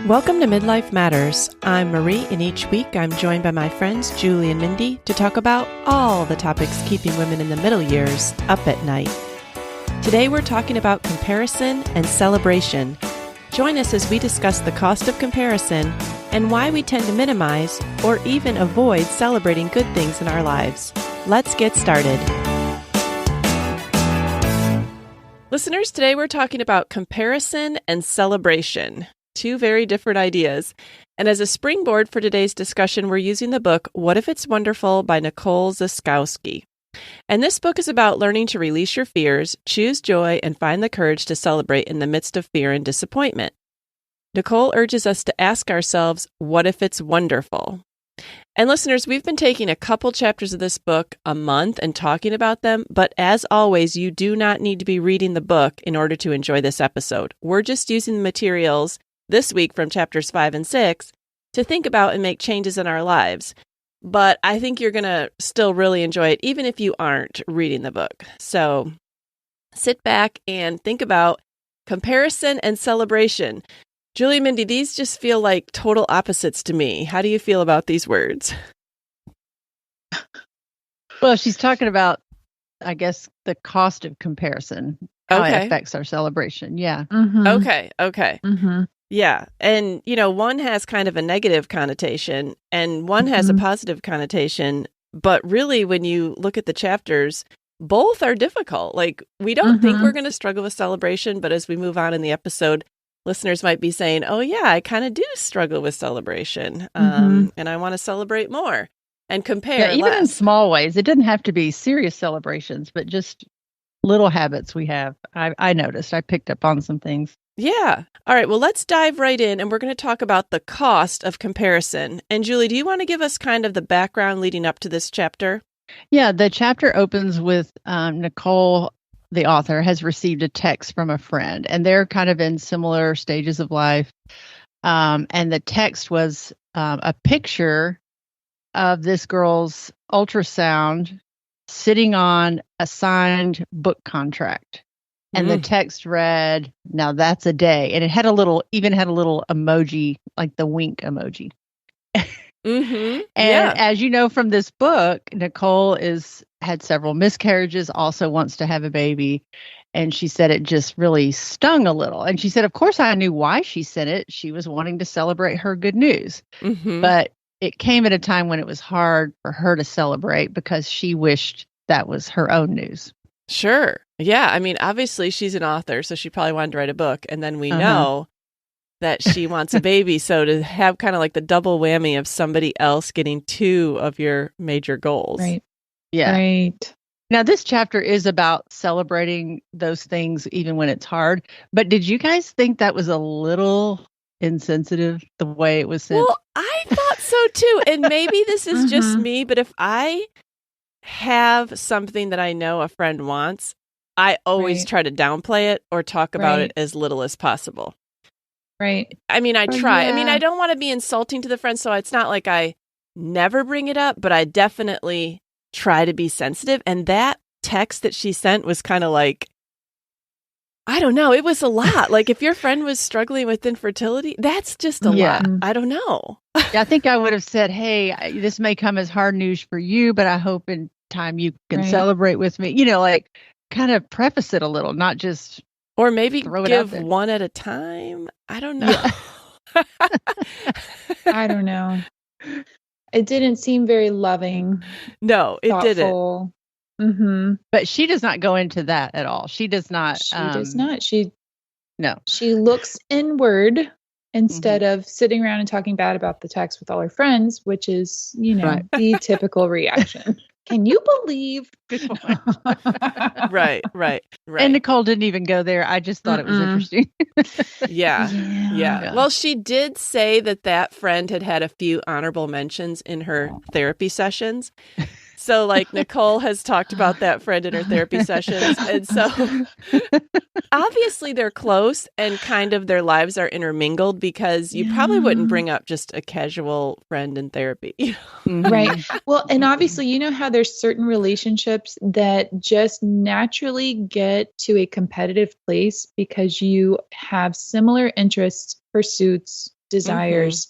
Welcome to Midlife Matters. I'm Marie, and each week I'm joined by my friends Julie and Mindy to talk about all the topics keeping women in the middle years up at night. Today we're talking about comparison and celebration. Join us as we discuss the cost of comparison and why we tend to minimize or even avoid celebrating good things in our lives. Let's get started. Listeners, today we're talking about comparison and celebration. Two very different ideas. And as a springboard for today's discussion, we're using the book, What If It's Wonderful by Nicole Zasowski. And this book is about learning to release your fears, choose joy, and find the courage to celebrate in the midst of fear and disappointment. Nicole urges us to ask ourselves, what if it's wonderful? And listeners, we've been taking a couple chapters of this book a month and talking about them, but as always, you do not need to be reading the book in order to enjoy this episode. We're just using the materials this week from chapters 5 and 6 to think about and make changes in our lives. But I think you're going to still really enjoy it, even if you aren't reading the book. So sit back and think about comparison and celebration. Julie and Mindy, these just feel like total opposites to me. How do you feel about these words? Well, she's talking about, I guess, the cost of comparison, how it affects our celebration. Yeah. Mm-hmm. Okay. Mm-hmm. Yeah. And, one has kind of a negative connotation and one has a positive connotation. But really, when you look at the chapters, both are difficult. Like, we don't think we're going to struggle with celebration, but as we move on in the episode, listeners might be saying, oh, yeah, I kind of do struggle with celebration. And I want to celebrate more and compare. Yeah, even in small ways. It doesn't have to be serious celebrations, but just little habits we have. I noticed. I picked up on some things. Yeah. All right. Well, let's dive right in, and we're going to talk about the cost of comparison. And Julie, do you want to give us kind of the background leading up to this chapter? Yeah, the chapter opens with Nicole, the author, has received a text from a friend, and they're kind of in similar stages of life. And the text was a picture of this girl's ultrasound sitting on a signed book contract. And the text read, "Now that's a day." And it had even had a little emoji, like the wink emoji. And as you know from this book, Nicole had several miscarriages, also wants to have a baby. And she said it just really stung a little. And she said, of course, I knew why she sent it. She was wanting to celebrate her good news. But it came at a time when it was hard for her to celebrate because she wished that was her own news. Sure. Yeah. I mean, obviously she's an author, so she probably wanted to write a book. And then we know that she wants a baby. So to have kind of like the double whammy of somebody else getting two of your major goals. Right. Yeah. Right. Now, this chapter is about celebrating those things even when it's hard. But did you guys think that was a little insensitive, the way it was said? Well, I thought so too. And maybe this is just me, but if I have something that I know a friend wants, I always try to downplay it or talk about it as little as possible. Right. I mean, I try. I mean, I don't want to be insulting to the friend, so it's not like I never bring it up, but I definitely try to be sensitive. And that text that she sent was kind of like, I don't know, it was a lot. Like if your friend was struggling with infertility, that's just a lot. I don't know. Yeah, I think I would have said, hey, this may come as hard news for you, but I hope in time you can celebrate with me. Like kind of preface it a little, not just or maybe give one at a time. I don't know. Yeah. I don't know. It didn't seem very loving. No, it didn't. But she does not go into that at all. She does not. She does not. No. She looks inward instead of sitting around and talking bad about the text with all her friends, which is, the typical reaction. Can you believe? Right. And Nicole didn't even go there. I just thought it was interesting. Yeah. Well, she did say that friend had a few honorable mentions in her therapy sessions. So like Nicole has talked about that friend in her therapy sessions. And so obviously they're close and kind of their lives are intermingled because you probably wouldn't bring up just a casual friend in therapy. Right. Well, and obviously, you know how there's certain relationships that just naturally get to a competitive place because you have similar interests, pursuits, desires.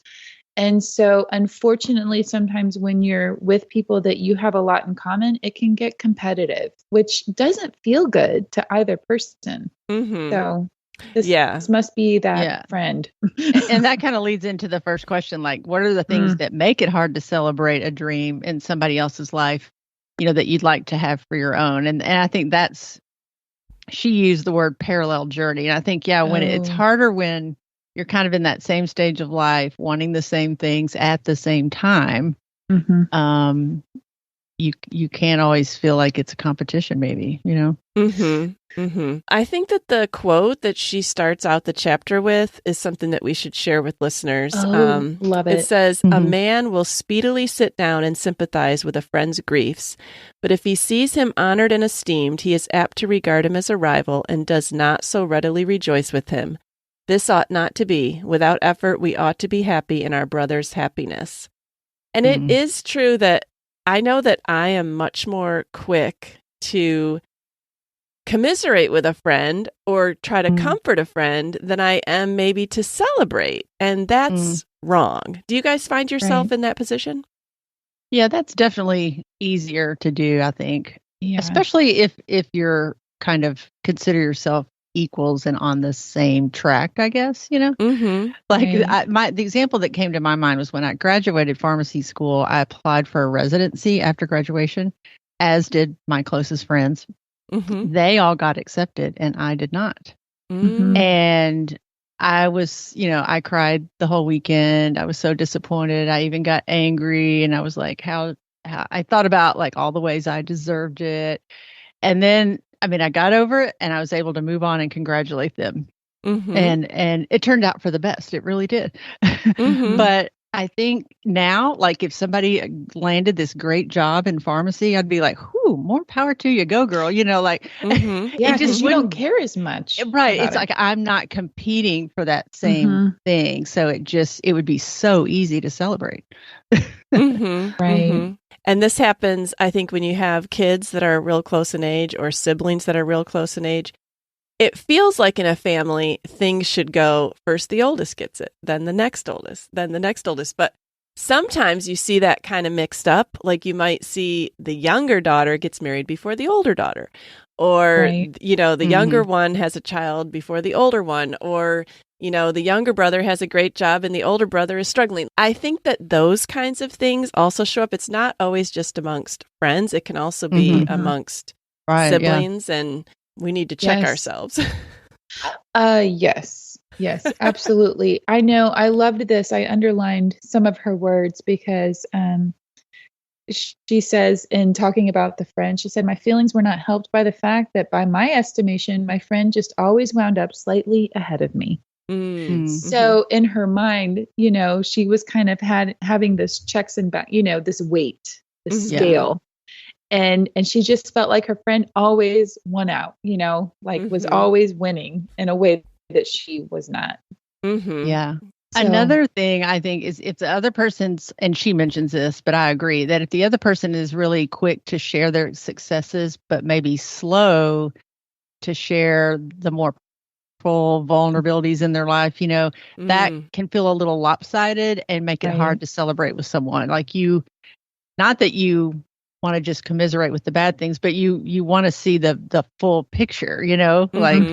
And so, unfortunately, sometimes when you're with people that you have a lot in common, it can get competitive, which doesn't feel good to either person. So this must be that friend. And that kind of leads into the first question, like, what are the things that make it hard to celebrate a dream in somebody else's life, that you'd like to have for your own? And I think she used the word parallel journey. And I think, when it's harder when you're kind of in that same stage of life, wanting the same things at the same time. You can't always feel like it's a competition, maybe, I think that the quote that she starts out the chapter with is something that we should share with listeners. Love it. It says, a man will speedily sit down and sympathize with a friend's griefs, but if he sees him honored and esteemed, he is apt to regard him as a rival and does not so readily rejoice with him. This ought not to be. Without effort, we ought to be happy in our brother's happiness. And it is true that I know that I am much more quick to commiserate with a friend or try to comfort a friend than I am maybe to celebrate. And that's wrong. Do you guys find yourself in that position? Yeah, that's definitely easier to do, I think. Yeah. Especially if you're kind of consider yourself equals and on the same track, I guess, the example that came to my mind was when I graduated pharmacy school, I applied for a residency after graduation, as did my closest friends. They all got accepted and I did not. And I was, I cried the whole weekend. I was so disappointed. I even got angry and I was like, how I thought about like all the ways I deserved it. And then I got over it and I was able to move on and congratulate them. And it turned out for the best. It really did. But I think now, like if somebody landed this great job in pharmacy, I'd be like, whoo, more power to you. Go girl. Yeah, because you don't care as much. Right. It's like I'm not competing for that same thing. So it would be so easy to celebrate. Right. And this happens, I think, when you have kids that are real close in age or siblings that are real close in age. It feels like in a family, things should go first the oldest gets it, then the next oldest, then the next oldest. But sometimes you see that kind of mixed up. Like you might see the younger daughter gets married before the older daughter. Or, the younger one has a child before the older one. Or, the younger brother has a great job and the older brother is struggling. I think that those kinds of things also show up. It's not always just amongst friends. It can also be amongst siblings. Yeah. And we need to check ourselves. Yes, absolutely. I know. I loved this. I underlined some of her words because she says in talking about the friend, she said, my feelings were not helped by the fact that by my estimation, my friend just always wound up slightly ahead of me. So in her mind, she was kind of having this checks and back, this weight, the scale. And she just felt like her friend always won out, was always winning in a way that she was not. Yeah. So, another thing I think is if the other person's, and she mentions this, but I agree that if the other person is really quick to share their successes, but maybe slow to share the more full vulnerabilities in their life, that can feel a little lopsided and make it hard to celebrate with someone. Like not that you want to just commiserate with the bad things, but you want to see the full picture, like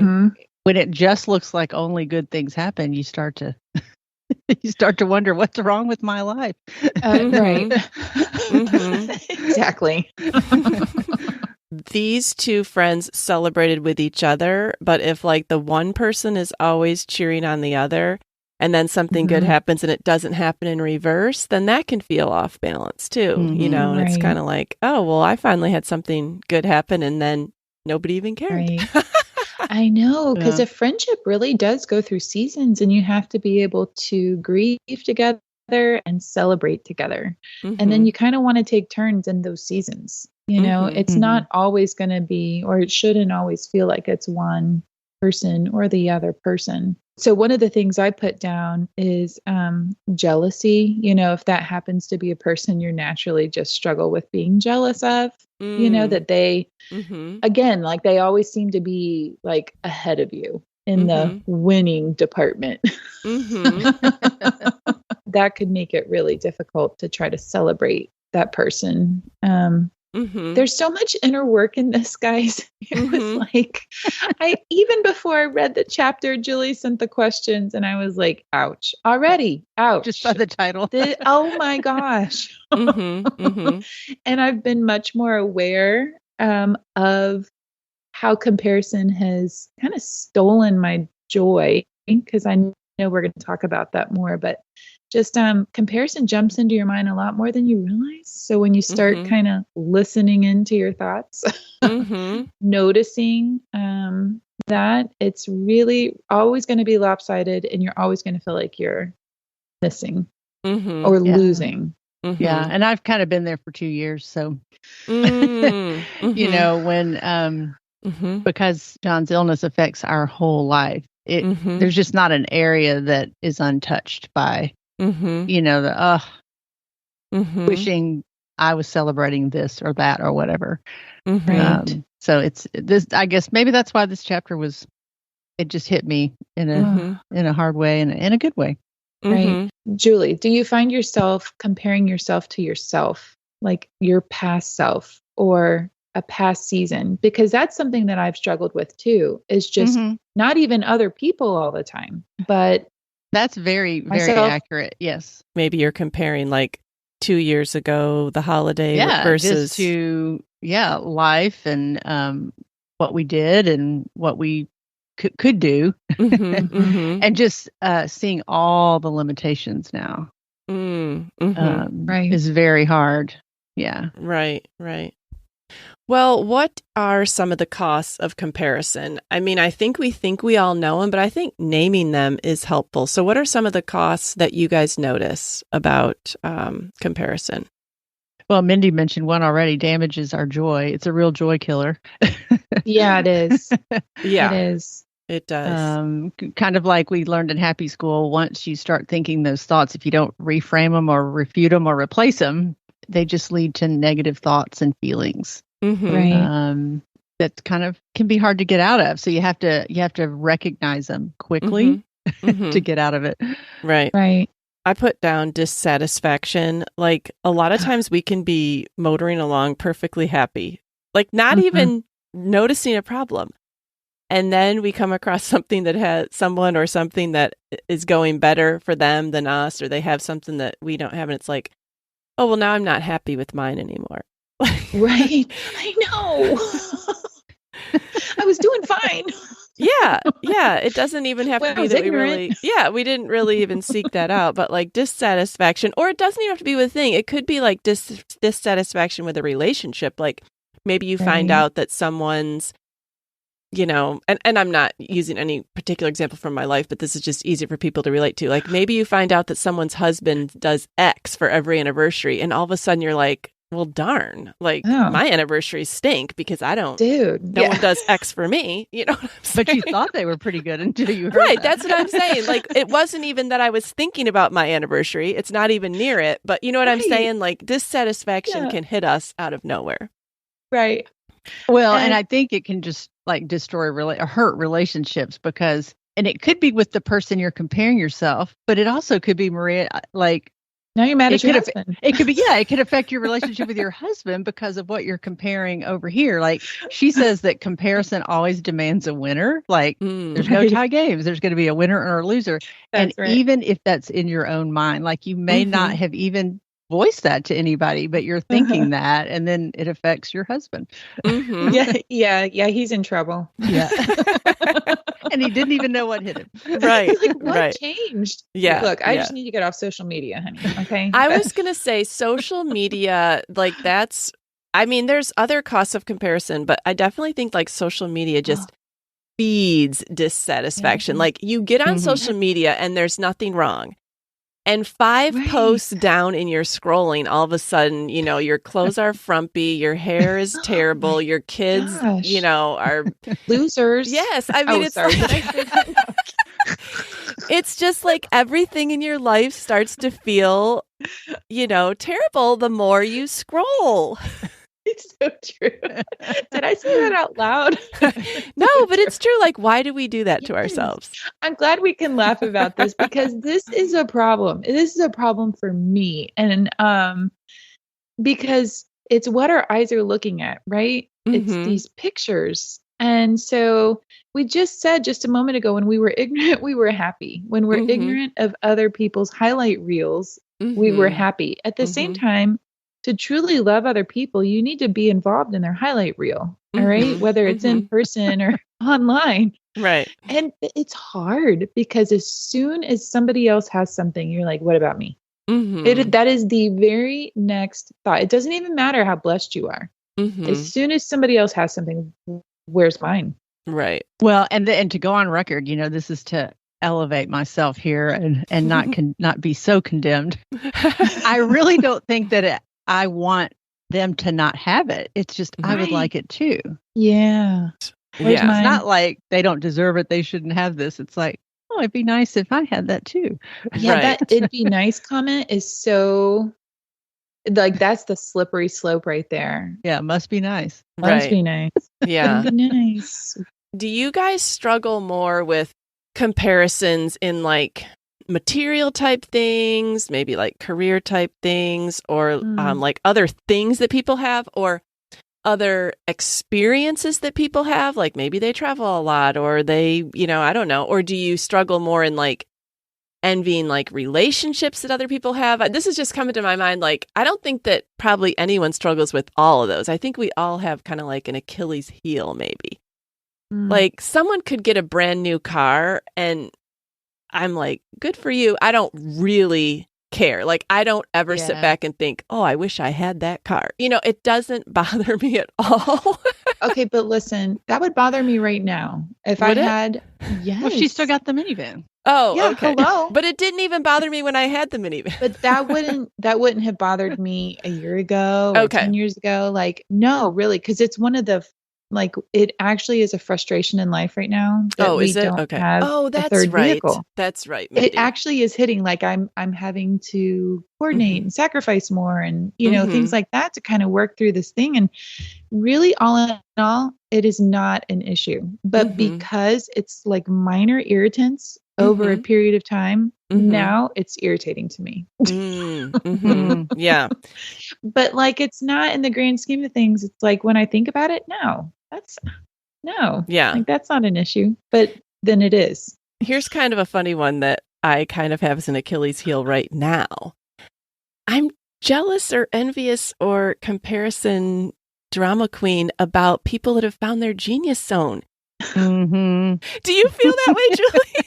when it just looks like only good things happen, you start to wonder what's wrong with my life. Right. Exactly. These two friends celebrated with each other, but if like the one person is always cheering on the other and then something good happens and it doesn't happen in reverse, then that can feel off balance too, and it's kind of like, oh, well, I finally had something good happen and then nobody even cared. Right. I know, because a friendship really does go through seasons and you have to be able to grieve together and celebrate together. And then you kind of want to take turns in those seasons. It's not always going to be, or it shouldn't always feel like it's one person or the other person. So one of the things I put down is jealousy. If that happens to be a person you're naturally just struggle with being jealous of, that they, again, like they always seem to be like ahead of you in the winning department. that could make it really difficult to try to celebrate that person. There's so much inner work in this, guys. It was like, even before I read the chapter, Julie sent the questions and I was like, ouch, already, ouch. Just by the title. Oh my gosh. And I've been much more aware of how comparison has kind of stolen my joy, because I know we're going to talk about that more, but just comparison jumps into your mind a lot more than you realize. So when you start kind of listening into your thoughts, noticing that, it's really always going to be lopsided, and you're always going to feel like you're missing or losing. Yeah. And I've kind of been there for 2 years. So, you know, when, because John's illness affects our whole life, there's just not an area that is untouched by, you know, the wishing I was celebrating this or that or whatever. Right. So it's this. I guess maybe that's why this chapter it just hit me in a hard way and in a good way. Right. Julie, do you find yourself comparing yourself to yourself, like your past self or a past season? Because that's something that I've struggled with too, is just not even other people all the time, but that's very, very myself. accurate. Yes. Maybe you're comparing like 2 years ago, the holiday versus life and what we did and what we could do, and just seeing all the limitations now is very hard. Yeah. Right. Well, what are some of the costs of comparison? I mean, I think we all know them, but I think naming them is helpful. So what are some of the costs that you guys notice about comparison? Well, Mindy mentioned one already. Damages our joy. It's a real joy killer. Yeah, it is. Yeah, it is. It does. Kind of like we learned in Happy School, once you start thinking those thoughts, if you don't reframe them or refute them or replace them, they just lead to negative thoughts and feelings. Right. That kind of can be hard to get out of. So you have to recognize them quickly to get out of it. Right. I put down dissatisfaction. Like a lot of times we can be motoring along perfectly happy, like not even noticing a problem. And then we come across something that has someone or something that is going better for them than us, or they have something that we don't have. And it's like, oh, well, now I'm not happy with mine anymore. Right. I know. I was doing fine. Yeah. It doesn't even have to be that ignorant. We didn't really even seek that out, but like dissatisfaction, or it doesn't even have to be with a thing. It could be like dissatisfaction with a relationship. Like maybe you find out that someone's, you know, and I'm not using any particular example from my life, but this is just easy for people to relate to. Like maybe you find out that someone's husband does X for every anniversary, and all of a sudden you're like, well, darn, like my anniversaries stink because I don't, no one does X for me. You know what I'm saying? But you thought they were pretty good until you heard Right. that. That's what I'm saying. Like, it wasn't even that I was thinking about my anniversary. It's not even near it. But you know what I'm saying? Like, dissatisfaction can hit us out of nowhere. Right. Well, and I think it can just like destroy or hurt relationships because, and it could be with the person you're comparing yourself, but it also could be, Maria, like, now you're mad at your husband. It could be, it could affect your relationship with your husband because of what you're comparing over here. Like she says that comparison always demands a winner. Like there's no tie games. There's going to be a winner or a loser. That's and even if that's in your own mind, like you may not have even voiced that to anybody, but you're thinking that, and then it affects your husband. Yeah. He's in trouble. Yeah. And he didn't even know what hit him. Right. Like, what changed? Yeah. Look, I just need to get off social media, honey. Okay. I was going to say social media, like that's, I mean, there's other costs of comparison, but I definitely think like social media just feeds dissatisfaction. Like you get on social media and there's nothing wrong. And 5 posts down in your scrolling, all of a sudden, you know, your clothes are frumpy, your hair is terrible, your kids, you know, are losers. Yes. I mean, it's like, it's just like everything in your life starts to feel, you know, terrible the more you scroll. It's so true. Did I say that out loud? No, but it's true. Like, why do we do that to Yes. ourselves? I'm glad we can laugh about this because this is a problem. This is a problem for me. And because it's what our eyes are looking at, right? It's these pictures. And so we just said just a moment ago, when we were ignorant, we were happy. When we're ignorant of other people's highlight reels, we were happy. At the same time, to truly love other people, you need to be involved in their highlight reel. All right. Whether it's in person or online. Right. And it's hard because as soon as somebody else has something, you're like, what about me? That is the very next thought. It doesn't even matter how blessed you are. As soon as somebody else has something, where's mine? Right. Well, and to go on record, this is to elevate myself here and not be so condemned. I really don't think that I want them to not have it. It's just I would like it too. Yeah. It's not like they don't deserve it. They shouldn't have this. It's like, oh, it'd be nice if I had that too. Yeah, that it'd be nice comment is so like that's the slippery slope right there. Yeah, it must be nice. Must be nice. Yeah. Must be nice. Do you guys struggle more with comparisons in like material type things, maybe like career type things, or like other things that people have, or other experiences that people have? Like maybe they travel a lot, or they, I don't know. Or do you struggle more in like envying like relationships that other people have? This is just coming to my mind. Like, I don't think that probably anyone struggles with all of those. I think we all have kind of like an Achilles heel, maybe. Like someone could get a brand new car and I'm like, good for you. I don't really care. Like, I don't ever sit back and think, oh, I wish I had that car. It doesn't bother me at all. Okay, but listen, that would bother me right now. If I had, yes. Well, she still got the minivan. Oh, yeah, okay. Hello. But it didn't even bother me when I had the minivan. But that wouldn't have bothered me a year ago or 10 years ago. Like, no, really, because it's one of the it actually is a frustration in life right now that we don't have a third vehicle. That's right. Mindy. It actually is hitting like I'm having to coordinate and sacrifice more and things like that to kind of work through this thing. And really, all in all, it is not an issue. But because it's like minor irritants over a period of time, now it's irritating to me. Yeah. But like, it's not in the grand scheme of things. It's like when I think about it, Yeah. Like that's not an issue, but then it is. Here's kind of a funny one that I kind of have as an Achilles heel right now. I'm jealous or envious or comparison drama queen about people that have found their genius zone. Do you feel that way, Julie?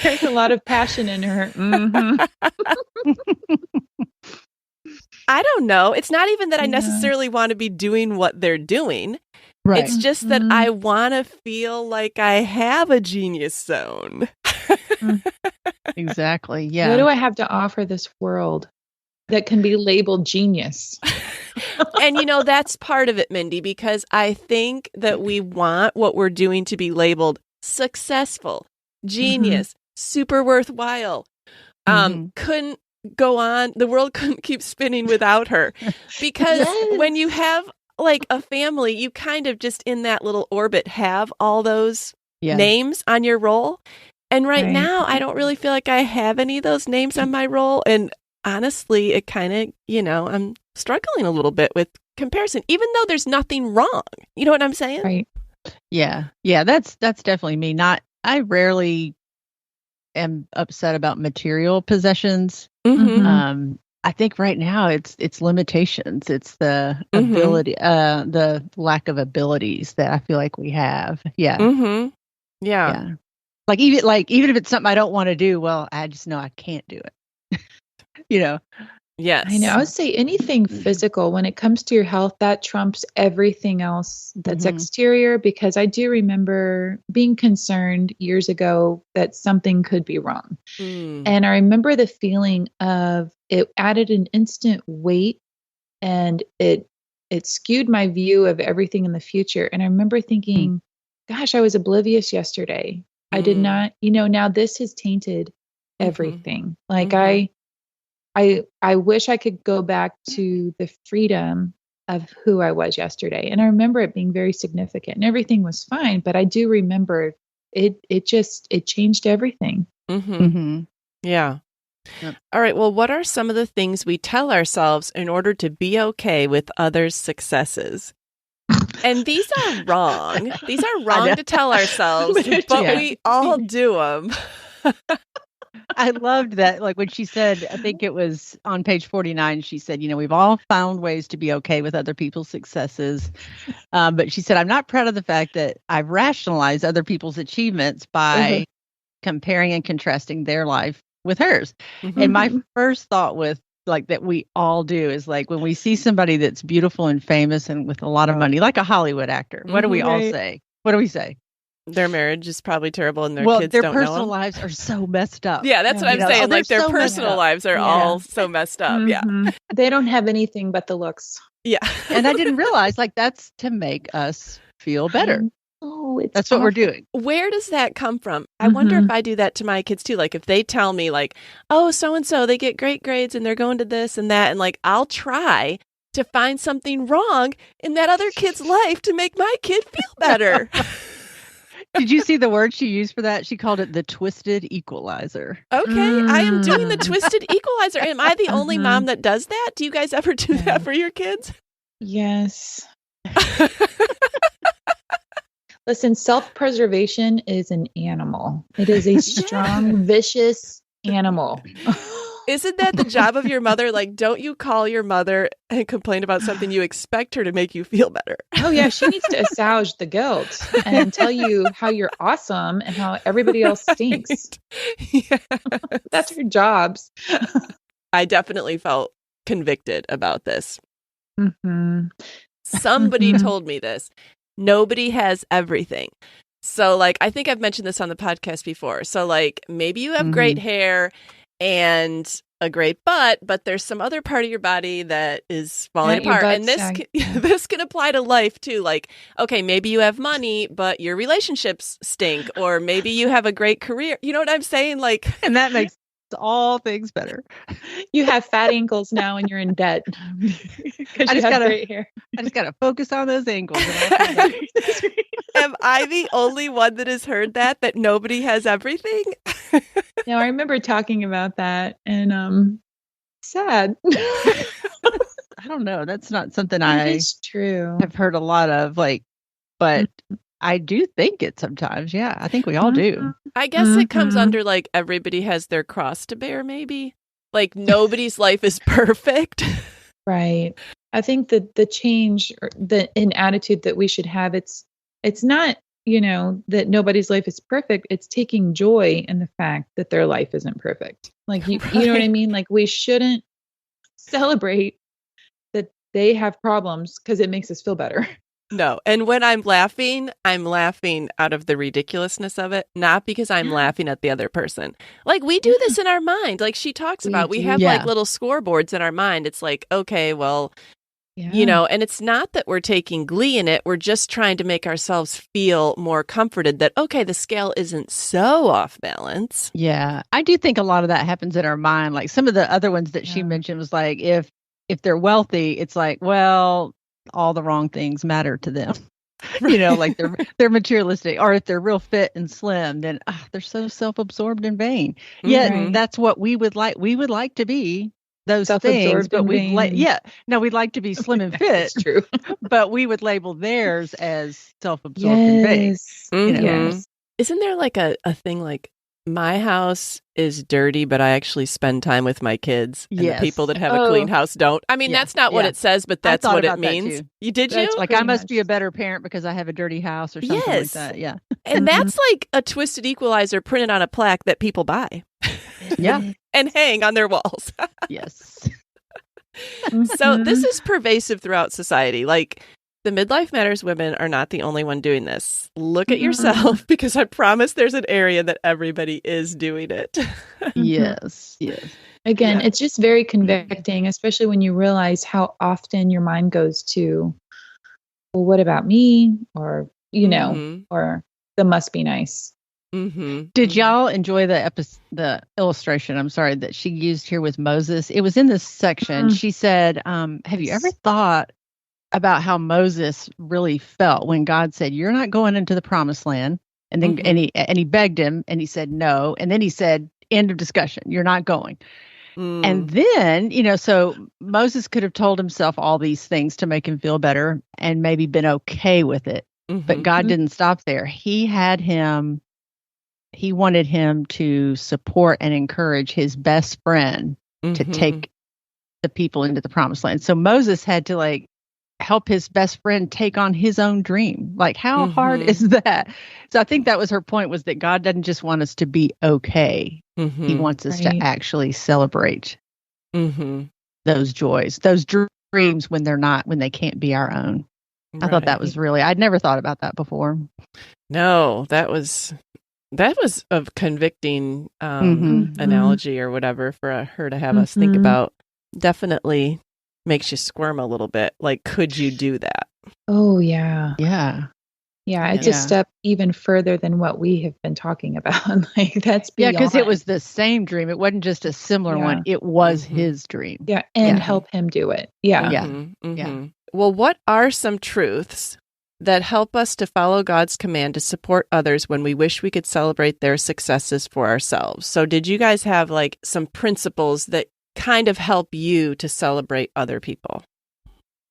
There's a lot of passion in her. I don't know. It's not even that I necessarily want to be doing what they're doing. Right. It's just that I want to feel like I have a genius zone. Exactly. Yeah. What do I have to offer this world that can be labeled genius? And that's part of it, Mindy, because I think that we want what we're doing to be labeled successful, genius, super worthwhile. Couldn't go on. The world couldn't keep spinning without her. Because when you have like a family, you kind of just in that little orbit have all those names on your roll. And right now, I don't really feel like I have any of those names on my roll. And honestly, it kind of, I'm struggling a little bit with comparison, even though there's nothing wrong. You know what I'm saying? Right. Yeah. Yeah. That's definitely me. I rarely am upset about material possessions. I think right now it's limitations. It's the ability, the lack of abilities that I feel like we have. Yeah. Yeah. Like even if it's something I don't want to do, well, I just know I can't do it. Yes. I know. I would say anything physical when it comes to your health, that trumps everything else that's exterior, because I do remember being concerned years ago that something could be wrong. And I remember the feeling of it added an instant weight, and it skewed my view of everything in the future. And I remember thinking, gosh, I was oblivious yesterday. I did not, now this has tainted everything. Like I wish I could go back to the freedom of who I was yesterday. And I remember it being very significant and everything was fine. But I do remember it changed everything. Mm-hmm. Mm-hmm. Yeah. Yep. All right. Well, what are some of the things we tell ourselves in order to be okay with others' successes? And these are wrong. These are wrong to tell ourselves, but we all do them. I loved that. Like when she said, I think it was on page 49, she said, we've all found ways to be okay with other people's successes. But she said, I'm not proud of the fact that I've rationalized other people's achievements by comparing and contrasting their life with hers. Mm-hmm. And my first thought with like that we all do is like when we see somebody that's beautiful and famous and with a lot of money, like a Hollywood actor, what do we all say? What do we say? Their marriage is probably terrible and their kids don't know them. Their personal lives are so messed up. Yeah, that's what I'm saying. Like their personal lives are all so messed up. Mm-hmm. Yeah. They don't have anything but the looks. Yeah. And I didn't realize like that's to make us feel better. Oh, that's what we're doing. Where does that come from? I wonder if I do that to my kids too. Like if they tell me like, oh, so-and-so, they get great grades and they're going to this and that. And like, I'll try to find something wrong in that other kid's life to make my kid feel better. Did you see the word she used for that? She called it the twisted equalizer. Okay, I am doing the twisted equalizer. Am I the only mom that does that? Do you guys ever do that for your kids? Yes. Listen, self-preservation is an animal. It is a strong, vicious animal. Isn't that the job of your mother? Like, don't you call your mother and complain about something you expect her to make you feel better? Oh, yeah. She needs to assuage the guilt and tell you how you're awesome and how everybody else stinks. Yes. That's her jobs. I definitely felt convicted about this. Mm-hmm. Somebody told me this. Nobody has everything. So, like, I think I've mentioned this on the podcast before. So, like, maybe you have great hair and a great butt, but there's some other part of your body that is falling apart. And this can apply to life too. Like, okay, maybe you have money, but your relationships stink, or maybe you have a great career. You know what I'm saying? Like, and that makes all things better. You have fat ankles now and you're in debt. I just gotta focus on those ankles. Am I the only one that has heard that nobody has everything? No, I remember talking about that and sad. I don't know. That's not something it's true. have heard a lot of, like, but I do think it sometimes. Yeah, I think we all do. I guess it comes under like everybody has their cross to bear, maybe. Like nobody's life is perfect. Right. I think that the change in attitude that we should have, it's not, that nobody's life is perfect. It's taking joy in the fact that their life isn't perfect. Like, you know what I mean? Like we shouldn't celebrate that they have problems because it makes us feel better. No. And when I'm laughing out of the ridiculousness of it, not because I'm laughing at the other person. Like we do this in our mind. Like she talks about, we have like little scoreboards in our mind. It's like, okay, well, and it's not that we're taking glee in it. We're just trying to make ourselves feel more comforted that, okay, the scale isn't so off balance. Yeah. I do think a lot of that happens in our mind. Like some of the other ones that she mentioned was like, if they're wealthy, it's like, well, all the wrong things matter to them. Like they're materialistic, or if they're real fit and slim, then they're so self-absorbed and vain. Yet that's what we would like. We would like to be those things, but we'd like to be slim and fit. That's true. But we would label theirs as self-absorbed and vain. Yes. Isn't there like a thing like my house is dirty, but I actually spend time with my kids. And the people that have a clean house don't. I mean, that's not what it says, but that's what it means. You did you? Like I must be a better parent because I have a dirty house or something like that. Yeah. And that's like a twisted equalizer printed on a plaque that people buy. Yeah. And hang on their walls. Yes. So this is pervasive throughout society. Like the Midlife Matters women are not the only one doing this. Look at yourself, because I promise there's an area that everybody is doing it. Yes. Again, it's just very convicting, especially when you realize how often your mind goes to, well, what about me? Or, or the must be nice. Did y'all enjoy the illustration? I'm sorry, that she used here with Moses. It was in this section. She said, "Have you ever thought about how Moses really felt when God said, 'You're not going into the promised land'?" And then and he begged him, and he said no. And then he said, "End of discussion. You're not going." And then, so Moses could have told himself all these things to make him feel better and maybe been okay with it. But God didn't stop there. He wanted him to support and encourage his best friend to take the people into the promised land. So Moses had to help his best friend take on his own dream. How hard is that? So I think that was her point, was that God doesn't just want us to be okay. He wants us to actually celebrate those joys, those dreams when they can't be our own. I thought that was I'd never thought about that before. No, that was a convicting analogy or whatever for her to have us think about. Definitely makes you squirm a little bit. Could you do that? Oh, yeah. Yeah. Yeah, it's a step even further than what we have been talking about. That's beyond. Yeah, because it was the same dream. It wasn't just a similar one. It was his dream. Yeah, and help him do it. Yeah. Yeah. Well, what are some truths that help us to follow God's command to support others when we wish we could celebrate their successes for ourselves? So did you guys have some principles that kind of help you to celebrate other people?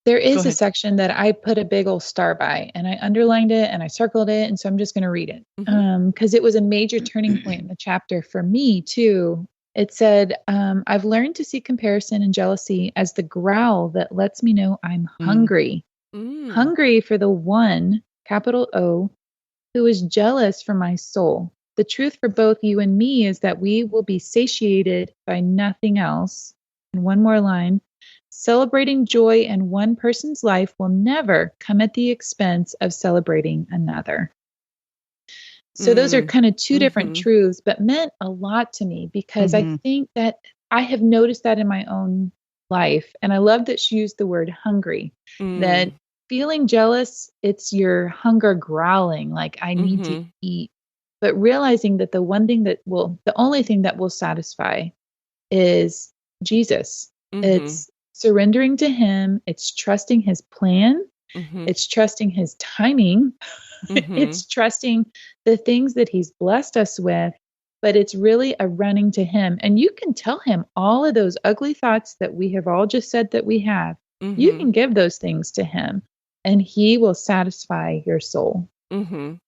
There is a section that I put a big old star by, and I underlined it and I circled it. And so I'm just going to read it because it was a major turning point in the chapter for me too. It said, I've learned to see comparison and jealousy as the growl that lets me know I'm hungry. Hungry for the one, capital O, who is jealous for my soul. The truth for both you and me is that we will be satiated by nothing else. And one more line, celebrating joy in one person's life will never come at the expense of celebrating another. So those are kind of two different truths, but meant a lot to me because I think that I have noticed that in my own life. And I love that she used the word hungry, that feeling jealous, it's your hunger growling, I need to eat. But realizing that the only thing that will satisfy is Jesus. It's surrendering to him. It's trusting his plan. It's trusting his timing. It's trusting the things that he's blessed us with, but it's really a running to him. And you can tell him all of those ugly thoughts that we have all just said that we have. You can give those things to him and he will satisfy your soul.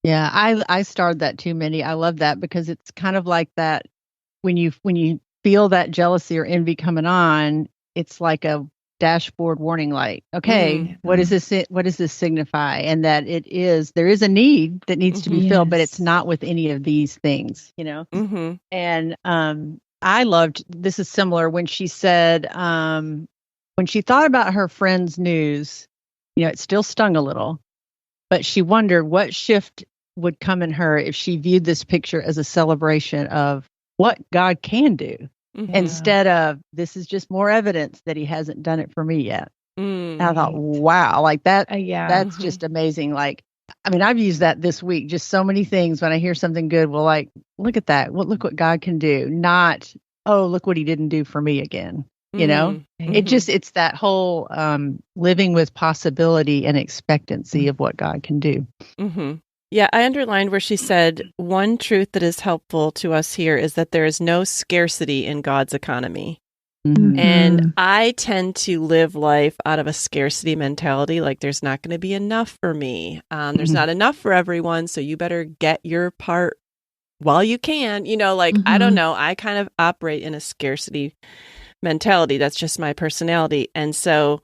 Yeah, I starred that too, Mindy. I love that because it's kind of like that when you feel that jealousy or envy coming on, it's like a dashboard warning light. Okay, what does this signify? And that there is a need that needs to be filled, but it's not with any of these things, And I loved, this is similar when she said, when she thought about her friend's news, it still stung a little. But she wondered what shift would come in her if she viewed this picture as a celebration of what God can do instead of this is just more evidence that he hasn't done it for me yet. And I thought, wow, that's just amazing. I've used that this week, just so many things when I hear something good. Well, look at that. Look what God can do. Not, oh, look what he didn't do for me again. It's that whole living with possibility and expectancy of what God can do. Yeah, I underlined where she said, one truth that is helpful to us here is that there is no scarcity in God's economy. And I tend to live life out of a scarcity mentality, there's not going to be enough for me. There's not enough for everyone, so you better get your part while you can. I don't know, I kind of operate in a scarcity mentality. That's just my personality. And so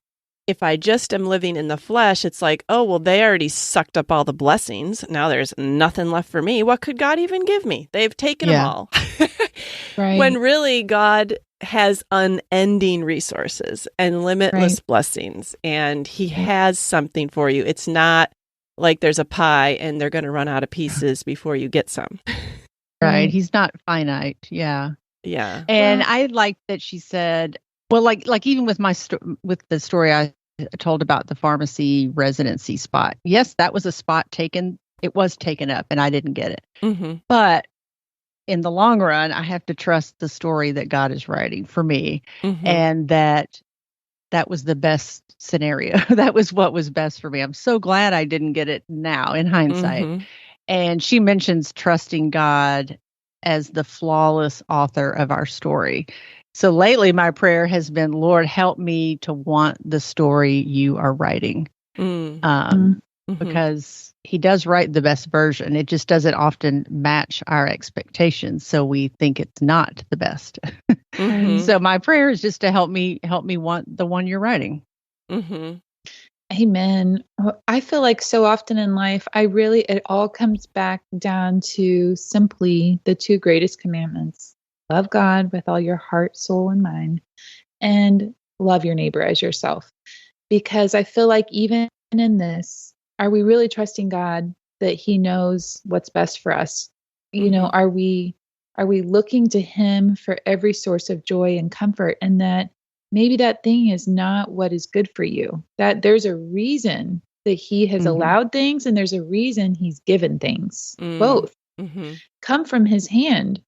if I just am living in the flesh, it's oh, well, they already sucked up all the blessings. Now there's nothing left for me. What could God even give me? They've taken them all. Right. When really God has unending resources and limitless blessings, and he has something for you. It's not like there's a pie and they're going to run out of pieces before you get some. Right. He's not finite. Yeah. Yeah. And I like that she said, well, like even with with the story I told about the pharmacy residency spot. Yes, that was a spot taken it was taken up and I didn't get it. Mm-hmm. But in the long run, I have to trust the story that God is writing for me, Mm-hmm. and that was the best scenario. That was what was best for me. I'm so glad I didn't get it now in hindsight. Mm-hmm. And she mentions trusting God as the flawless author of our story. So lately, my prayer has been, Lord, help me to want the story you are writing. Because he does write the best version. It just doesn't often match our expectations. So we think it's not the best. Mm-hmm. So my prayer is just to help me want the one you're writing. Mm-hmm. Amen. I feel like so often in life, it all comes back down to simply the two greatest commandments: love God with all your heart, soul, and mind, and love your neighbor as yourself. Because I feel like even in this, are we really trusting God that he knows what's best for us? You know, are we looking to him for every source of joy and comfort, and that maybe that thing is not what is good for you, that there's a reason that he has allowed things, and there's a reason he's given things. Both come from his hand.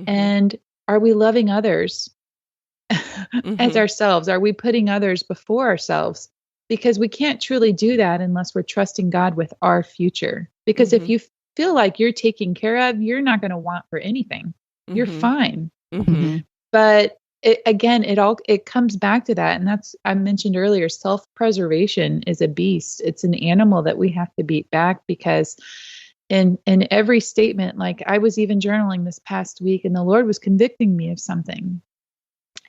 And are we loving others as ourselves? Are we putting others before ourselves? Because we can't truly do that unless we're trusting God with our future. Because if you feel like you're taken care of, you're not going to want for anything. You're fine. But it comes back to that. And that's, I mentioned earlier, self-preservation is a beast. It's an animal that we have to beat back, because in every statement, like I was even journaling this past week, and the Lord was convicting me of something.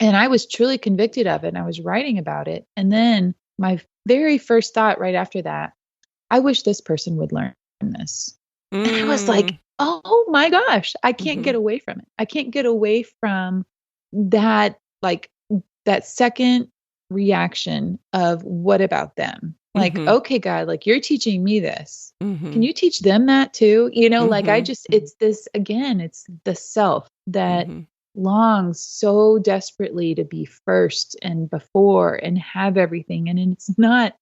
And I was truly convicted of it, and I was writing about it. And then my very first thought right after that, I wish this person would learn this. And I was like, oh my gosh, I can't get away from it. I can't get away from that, like that second reaction of what about them? Like, okay, God, like you're teaching me this. Can you teach them that too? You know, like it's this, again, it's the self that longs so desperately to be first and before and have everything. And it's not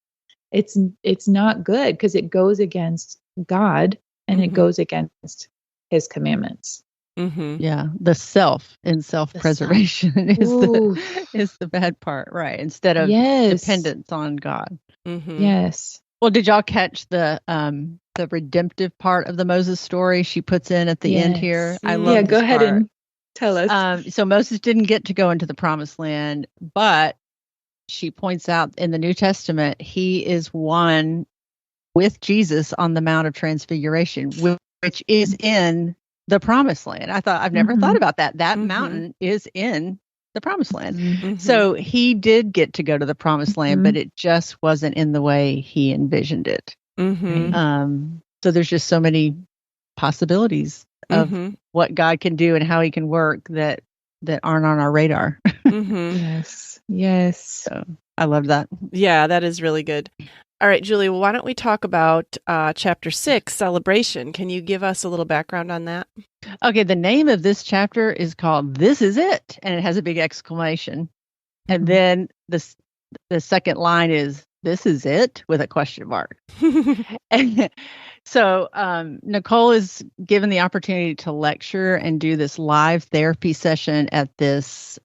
good, because it goes against God, and it goes against his commandments. Yeah, the self in self-preservation is the bad part, right? Instead of dependence on God. Yes. Well, did y'all catch the redemptive part of the Moses story she puts in at the end here? I love this go ahead part. and tell us. So Moses didn't get to go into the promised land, but she points out in the New Testament, he is one with Jesus on the Mount of Transfiguration, which is in the promised land. I've never thought about that. That mountain is in the promised land. So he did get to go to the promised land, but it just wasn't in the way he envisioned it. So there's just so many possibilities of what God can do and how he can work that aren't on our radar. Yes. So I love that. Yeah, that is really good. All right, Julie, well, why don't we talk about chapter 6, Celebration? Can you give us a little background on that? Okay, the name of this chapter is called This Is It, and it has a big exclamation. And then the second line is, This is it, with a question mark. And so Nicole is given the opportunity to lecture and do this live therapy session at this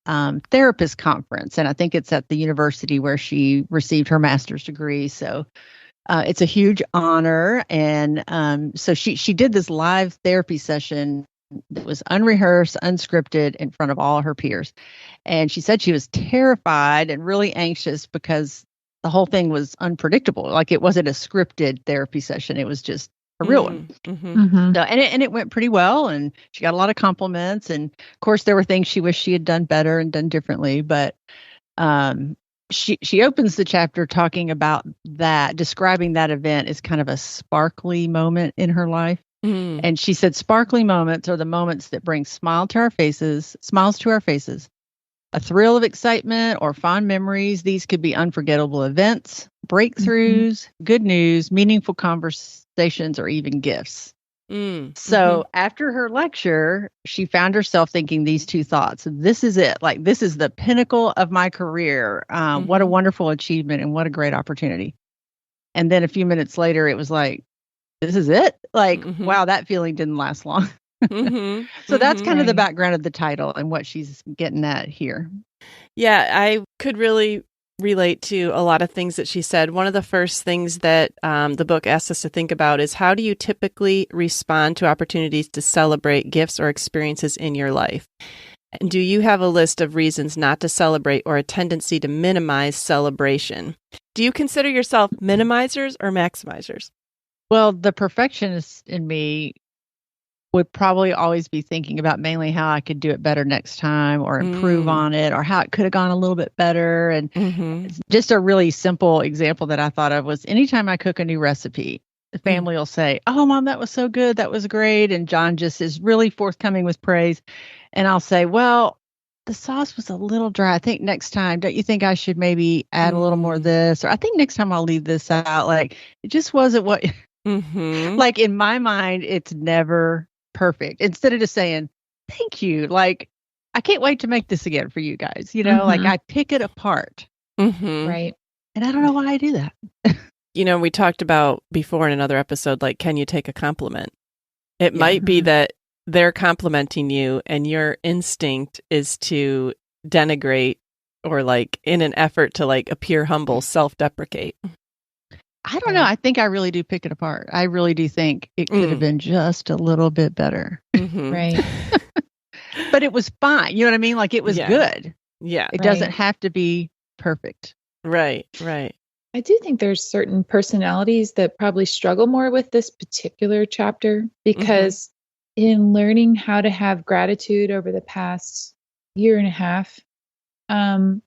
therapist conference. And I think it's at the university where she received her master's degree. So it's a huge honor. And so she did this live therapy session that was unrehearsed, unscripted, in front of all her peers. And she said she was terrified and really anxious because the whole thing was unpredictable. Like, it wasn't a scripted therapy session. It was just a real one. So, and it went pretty well, and she got a lot of compliments. And of course, there were things she wished she had done better and done differently. But she opens the chapter talking about that, describing that event as kind of a sparkly moment in her life. And she said, sparkly moments are the moments that bring smiles to our faces, a thrill of excitement or fond memories. These could be unforgettable events, breakthroughs, good news, meaningful conversations, or even gifts. So after her lecture, she found herself thinking these two thoughts. This is it. Like, this is the pinnacle of my career. What a wonderful achievement and what a great opportunity. And then a few minutes later, it was like, this is it? Like, Mm-hmm. wow, that feeling didn't last long. Mm-hmm. So that's kind of the Right. background of the title and what she's getting at here. Yeah, I could really relate to a lot of things that she said. One of the first things that the book asks us to think about is, how do you typically respond to opportunities to celebrate gifts or experiences in your life? And do you have a list of reasons not to celebrate or a tendency to minimize celebration? Do you consider yourself minimizers or maximizers? Well, the perfectionist in me would probably always be thinking about mainly how I could do it better next time or improve on it, or how it could have gone a little bit better. And just a really simple example that I thought of was anytime I cook a new recipe, the family will say, "Oh, Mom, that was so good. That was great." And John just is really forthcoming with praise. And I'll say, "Well, the sauce was a little dry. I think next time, don't you think I should maybe add a little more of this? Or I think next time I'll leave this out." Like, it just wasn't what, like in my mind, it's never perfect. Instead of just saying, "Thank you. Like, I can't wait to make this again for you guys." Like I pick it apart. Right. And I don't know why I do that. We talked about before in another episode, like, can you take a compliment? It might be that they're complimenting you and your instinct is to denigrate, or like in an effort to like appear humble, self-deprecate. I don't know. I think I really do pick it apart. I really do think it could have been just a little bit better. Right. But it was fine. You know what I mean? Like, it was good. Yeah. It doesn't have to be perfect. Right. I do think there's certain personalities that probably struggle more with this particular chapter, because in learning how to have gratitude over the past year and a half,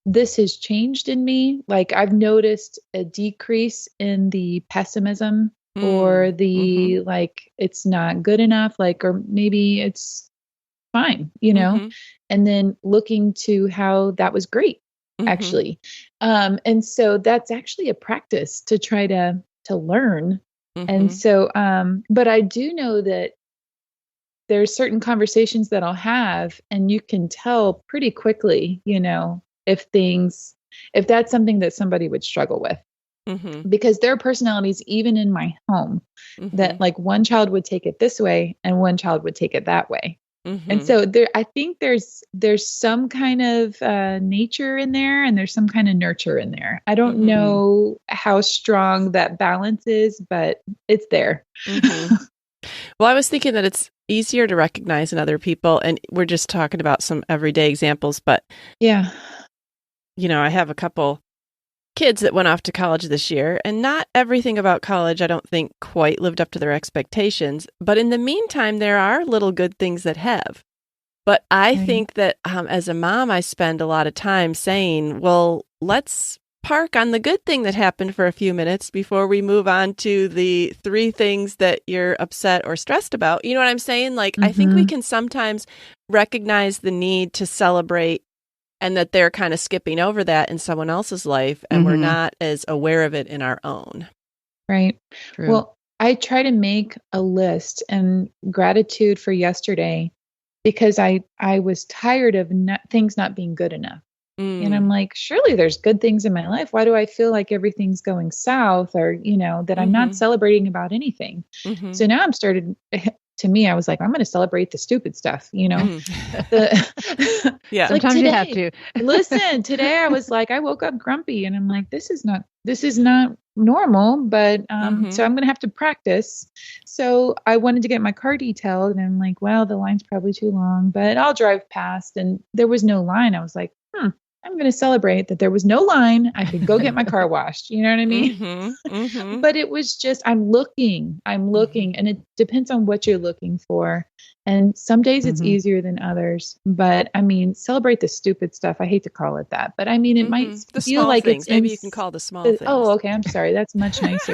this has changed in me. Like, I've noticed a decrease in the pessimism or the like, it's not good enough, like, or maybe it's fine, and then looking to how that was great, actually. And so that's actually a practice to try to learn. And so, but I do know that there's certain conversations that I'll have, and you can tell pretty quickly, if that's something that somebody would struggle with. Because there are personalities, even in my home, that like one child would take it this way and one child would take it that way. And so I think there's some kind of nature in there, and there's some kind of nurture in there. I don't know how strong that balance is, but it's there. Well, I was thinking that it's easier to recognize in other people, and we're just talking about some everyday examples, but I have a couple kids that went off to college this year, and not everything about college, I don't think, quite lived up to their expectations. But in the meantime, there are little good things that have. But I think that as a mom, I spend a lot of time saying, well, let's park on the good thing that happened for a few minutes before we move on to the 3 things that you're upset or stressed about. You know what I'm saying? Like, I think we can sometimes recognize the need to celebrate, and that they're kind of skipping over that in someone else's life, and we're not as aware of it in our own. Right. True. Well, I try to make a list and gratitude for yesterday, because I was tired of things not being good enough. And I'm like, surely there's good things in my life. Why do I feel like everything's going south, or, that I'm not celebrating about anything? So now to me, I was like, I'm going to celebrate the stupid stuff, Sometimes like you have to. Listen, today I was like, I woke up grumpy, and I'm like, this is not normal, but so I'm going to have to practice. So I wanted to get my car detailed, and I'm like, well, the line's probably too long, but I'll drive past. And there was no line. I was like, I'm going to celebrate that there was no line. I could go get my car washed. You know what I mean? But it was just, I'm looking, and it depends on what you're looking for. And some days it's easier than others, but I mean, celebrate the stupid stuff. I hate to call it that, but I mean, it might feel like things. it's maybe you can call the small things. Oh, okay. I'm sorry. That's much nicer.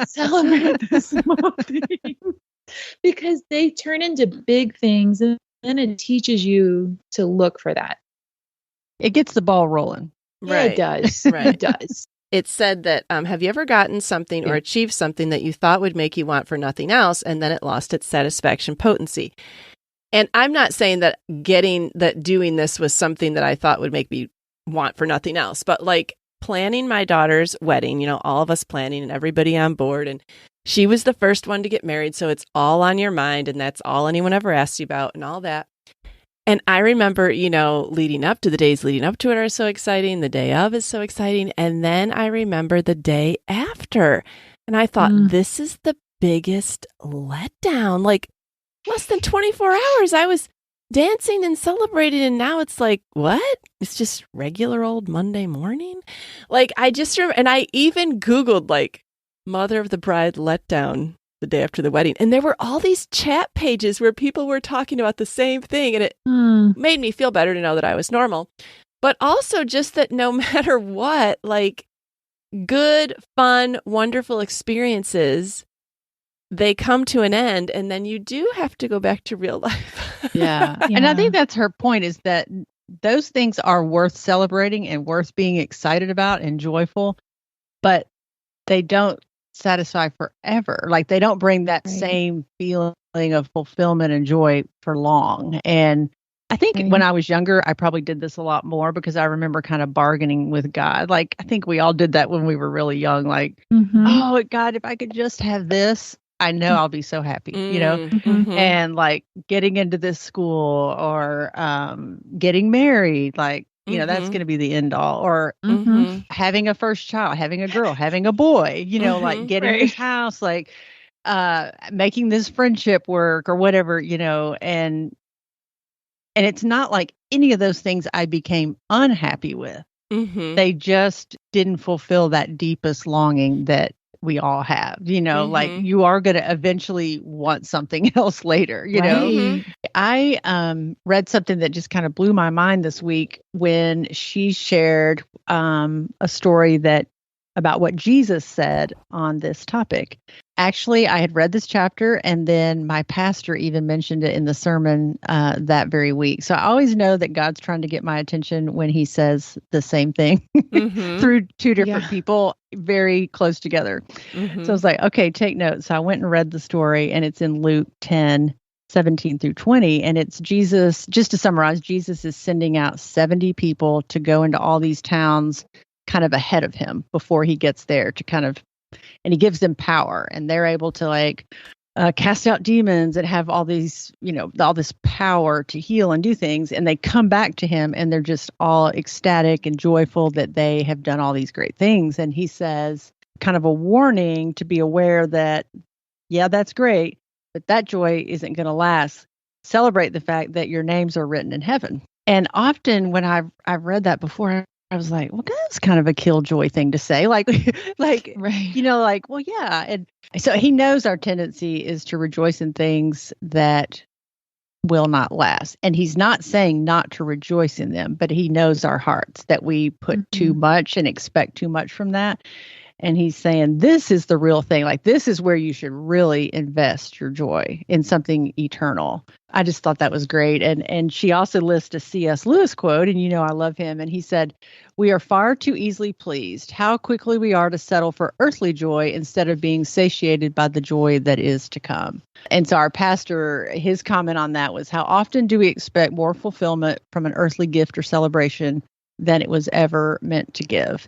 Celebrate the small things, because they turn into big things, and then it teaches you to look for that. It gets the ball rolling. Yeah, it does. It does. It said that, have you ever gotten something or achieved something that you thought would make you want for nothing else, and then it lost its satisfaction potency? And I'm not saying that doing this was something that I thought would make me want for nothing else, but like planning my daughter's wedding, all of us planning and everybody on board, and she was the first one to get married, so it's all on your mind, and that's all anyone ever asks you about and all that. And I remember, leading up to the days leading up to it are so exciting. The day of is so exciting. And then I remember the day after. And I thought, this is the biggest letdown. Like, less than 24 hours, I was dancing and celebrating. And now it's like, what? It's just regular old Monday morning? Like, I just remember, and I even Googled, like, mother of the bride letdown the day after the wedding. And there were all these chat pages where people were talking about the same thing. And it made me feel better to know that I was normal. But also just that no matter what, like good, fun, wonderful experiences, they come to an end. And then you do have to go back to real life. Yeah. And I think that's her point, is that those things are worth celebrating and worth being excited about and joyful, but they don't satisfy forever. Like they don't bring that same feeling of fulfillment and joy for long. And I think when I was younger, I probably did this a lot more because I remember kind of bargaining with God. Like I think we all did that when we were really young. Like, oh God, if I could just have this, I know I'll be so happy, and like getting into this school or getting married, like, that's going to be the end all, or having a first child, having a girl, having a boy, like getting this house, like making this friendship work or whatever, and it's not like any of those things I became unhappy with. They just didn't fulfill that deepest longing that we all have, like you are going to eventually want something else later, I read something that just kind of blew my mind this week when she shared a story about what Jesus said on this topic. Actually, I had read this chapter, and then my pastor even mentioned it in the sermon that very week. So I always know that God's trying to get my attention when he says the same thing through two different people very close together. So I was like, okay, take notes. So I went and read the story, and it's in Luke 10:17 through 20. And it's Jesus, just to summarize, Jesus is sending out 70 people to go into all these towns kind of ahead of him before he gets there and he gives them power, and they're able to like cast out demons and have all these, all this power to heal and do things. And they come back to him and they're just all ecstatic and joyful that they have done all these great things. And he says, kind of a warning to be aware that, yeah, that's great, but that joy isn't going to last. Celebrate the fact that your names are written in heaven. And often when I've read that before, I was like, well, that's kind of a killjoy thing to say. Like, right. Well, yeah. And so he knows our tendency is to rejoice in things that will not last. And he's not saying not to rejoice in them, but he knows our hearts, that we put too much and expect too much from that. And he's saying, this is the real thing. Like, this is where you should really invest your joy in something eternal. I just thought that was great. And she also lists a C.S. Lewis quote, and I love him. And he said, we are far too easily pleased. How quickly we are to settle for earthly joy instead of being satiated by the joy that is to come. And so our pastor, his comment on that was, how often do we expect more fulfillment from an earthly gift or celebration than it was ever meant to give?